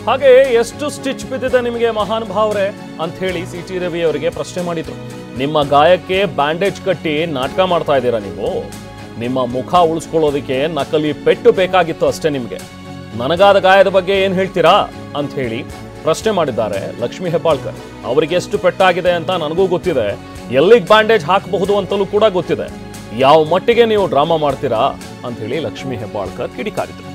ಹಾಗೆ ಎಷ್ಟು ಸ್ಟಿಚ್ ಬಿದ್ದಿದೆ ನಿಮಗೆ ಮಹಾನುಭಾವರೇ ಅಂತ ಹೇಳಿ ಸಿ ಟಿ ರವಿ ಅವರಿಗೆ ಪ್ರಶ್ನೆ ಮಾಡಿದ್ರು. ನಿಮ್ಮ ಗಾಯಕ್ಕೆ ಬ್ಯಾಂಡೇಜ್ ಕಟ್ಟಿ ನಾಟಕ ಮಾಡ್ತಾ ಇದ್ದೀರಾ ನೀವು? ನಿಮ್ಮ ಮುಖ ಉಳಿಸ್ಕೊಳ್ಳೋದಕ್ಕೆ ನಕಲಿ ಪೆಟ್ಟು ಬೇಕಾಗಿತ್ತು ಅಷ್ಟೇ ನಿಮಗೆ. ನನಗಾದ ಗಾಯದ ಬಗ್ಗೆ ಏನ್ ಹೇಳ್ತೀರಾ ಅಂತ ಹೇಳಿ ಪ್ರಶ್ನೆ ಮಾಡಿದ್ದಾರೆ ಲಕ್ಷ್ಮೀ ಹೆಬ್ಬಾಳ್ಕರ್. ಅವರಿಗೆ ಎಷ್ಟು ಪೆಟ್ಟಾಗಿದೆ ಅಂತ ನನಗೂ ಗೊತ್ತಿದೆ, ಎಲ್ಲಿಗೆ ಬ್ಯಾಂಡೇಜ್ ಹಾಕಬಹುದು ಅಂತಲೂ ಕೂಡ ಗೊತ್ತಿದೆ. ಯಾವ ಮಟ್ಟಿಗೆ ನೀವು ಡ್ರಾಮಾ ಮಾಡ್ತೀರಾ ಅಂತ ಹೇಳಿ ಲಕ್ಷ್ಮೀ ಹೆಬ್ಬಾಳ್ಕರ್ ಕಿಡಿಕಾರಿದ್ರು.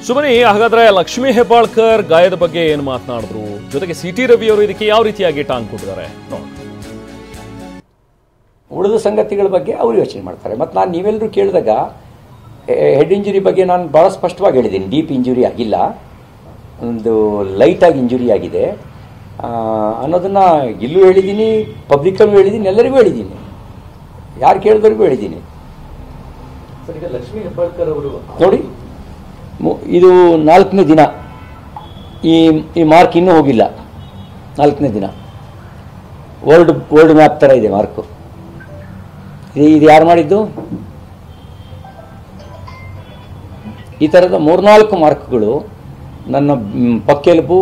ಸುಮನಿ, ಹಾಗಾದ್ರೆ ಲಕ್ಷ್ಮೀ ಹೆಬ್ಬಾಳ್ಕರ್ ಗಾಯದ ಬಗ್ಗೆ ಏನು ಮಾತನಾಡಿದ್ರು, ಜೊತೆಗೆ ಸಿ ಟಿ ರವಿ ಅವರು ಇದಕ್ಕೆ ಯಾವ ರೀತಿಯಾಗಿ ಟಾಂಗ್ ಕೊಟ್ಟಿದ್ದಾರೆ ನೋಡಿ. ಉಳಿದ ಸಂಗತಿಗಳ ಬಗ್ಗೆ ಅವರು ಯೋಚನೆ ಮಾಡ್ತಾರೆ. ಮತ್ತು ನಾನು ನೀವೆಲ್ಲರೂ ಕೇಳಿದಾಗ ಹೆಡ್ ಇಂಜುರಿ ಬಗ್ಗೆ ನಾನು ಭಾಳ ಸ್ಪಷ್ಟವಾಗಿ ಹೇಳಿದ್ದೀನಿ. ಡೀಪ್ ಇಂಜುರಿ ಆಗಿಲ್ಲ, ಒಂದು ಲೈಟಾಗಿ ಇಂಜುರಿ ಆಗಿದೆ ಅನ್ನೋದನ್ನು ಇಲ್ಲೂ ಹೇಳಿದ್ದೀನಿ, ಪಬ್ಲಿಕ್ಕಲ್ಲೂ ಹೇಳಿದ್ದೀನಿ, ಎಲ್ಲರಿಗೂ ಹೇಳಿದ್ದೀನಿ, ಯಾರು ಕೇಳಿದವ್ರಿಗೂ ಹೇಳಿದ್ದೀನಿ. ಲಕ್ಷ್ಮೀ ಹೆಬ್ಬಾಳ್ಕರ್ ಅವರು ನೋಡಿ, ಇದು 4ನೇ ದಿನ, ಈ ಮಾರ್ಕ್ ಇನ್ನೂ ಹೋಗಿಲ್ಲ. 4ನೇ ದಿನ ವರ್ಲ್ಡ್ ಮ್ಯಾಪ್ ಥರ ಇದೆ ಮಾರ್ಕು. ಇದು ಯಾರು ಮಾಡಿದ್ದು? ಈ ಥರದ 3-4 ಮಾರ್ಕ್ಗಳು ನನ್ನ ಪಕ್ಕೆಲುಬು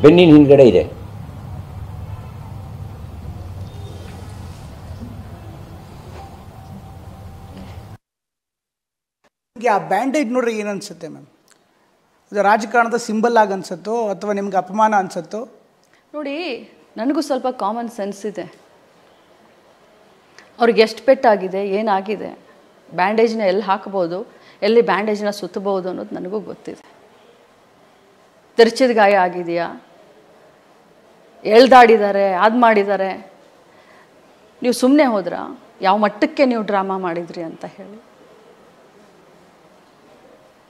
ಬೆನ್ನಿನ ಹಿಂದ್ಗಡೆ ಇದೆ. ಆ ಬ್ಯಾಂಡೇಜ್ ನೋಡ್ರಿ ಏನು ಅನ್ಸುತ್ತೆ ಮ್ಯಾಮ್? ಅದು ರಾಜಕಾರಣದ ಸಿಂಬಲ್ ಆಗಿ ಅನ್ಸುತ್ತೋ ಅಥವಾ ನಿಮ್ಗೆ ಅಪಮಾನ ಅನ್ಸುತ್ತೋ? ನೋಡಿ, ನನಗೂ ಸ್ವಲ್ಪ ಕಾಮನ್ ಸೆನ್ಸ್ ಇದೆ. ಅವ್ರಿಗೆ ಎಷ್ಟು ಪೆಟ್ಟಾಗಿದೆ, ಏನಾಗಿದೆ, ಬ್ಯಾಂಡೇಜ್ನ ಎಲ್ಲಿ ಹಾಕ್ಬೋದು, ಎಲ್ಲಿ ಬ್ಯಾಂಡೇಜ್ನ ಸುತ್ತಬಹುದು ಅನ್ನೋದು ನನಗೂ ಗೊತ್ತಿದೆ. ತಿರ್ಚಿದ ಗಾಯ ಆಗಿದೆಯಾ, ಎಳ್ದಾಡಿದ್ದಾರೆ, ಅದು ಮಾಡಿದ್ದಾರೆ. ನೀವು ಸುಮ್ಮನೆ ಹೋದ್ರಾ? ಯಾವ ಮಟ್ಟಕ್ಕೆ ನೀವು ಡ್ರಾಮಾ ಮಾಡಿದ್ರಿ ಅಂತ ಹೇಳಿ.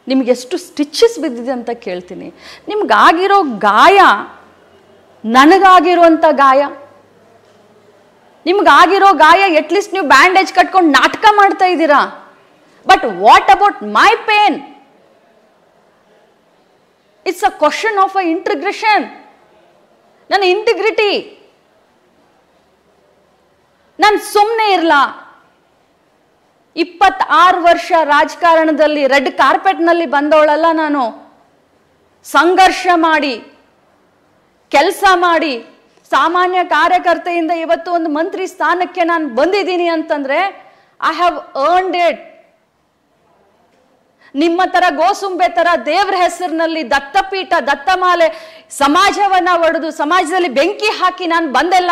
ನಿಮ್ಗೆ ಎಷ್ಟು ಸ್ಟಿಚಸ್ ಬಿದ್ದಿದೆ ಅಂತ ಕೇಳ್ತೀನಿ. ನಿಮ್ಗಾಗಿರೋ ಗಾಯ ನನಗಾಗಿರುವಂಥ ಗಾಯ. ನಿಮ್ಗಾಗಿರೋ ಗಾಯ ಎಟ್ಲೀಸ್ಟ್ ನೀವು ಬ್ಯಾಂಡೇಜ್ ಕಟ್ಕೊಂಡು ನಾಟಕ ಮಾಡ್ತಾ ಇದ್ದೀರಾ. But what about my pain? It's a question of a integration. ನನ್ನ ಇಂಟಿಗ್ರಿಟಿ. ನಾನು ಸುಮ್ಮನೆ ಇರಲ್ಲ. 26 ವರ್ಷ ರಾಜಕಾರಣದಲ್ಲಿ ರೆಡ್ ಕಾರ್ಪೆಟ್ನಲ್ಲಿ ಬಂದವಳಲ್ಲ ನಾನು. ಸಂಘರ್ಷ ಮಾಡಿ, ಕೆಲಸ ಮಾಡಿ, ಸಾಮಾನ್ಯ ಕಾರ್ಯಕರ್ತೆಯಿಂದ ಇವತ್ತು ಒಂದು ಮಂತ್ರಿ ಸ್ಥಾನಕ್ಕೆ ನಾನು ಬಂದಿದ್ದೀನಿ ಅಂತಂದ್ರೆ ಐ ಹ್ಯಾವ್ ಅರ್ನ್ಡ್ ಇಟ್. ನಿಮ್ಮ ತರ ಗೋಸುಂಬೆ ತರ ದೇವ್ರ ಹೆಸರಿನಲ್ಲಿ ದತ್ತಪೀಠ, ದತ್ತಮಾಲೆ, ಸಮಾಜವನ್ನ ಒಡೆದು ಸಮಾಜದಲ್ಲಿ ಬೆಂಕಿ ಹಾಕಿ ನಾನು ಬಂದೆಲ್ಲ.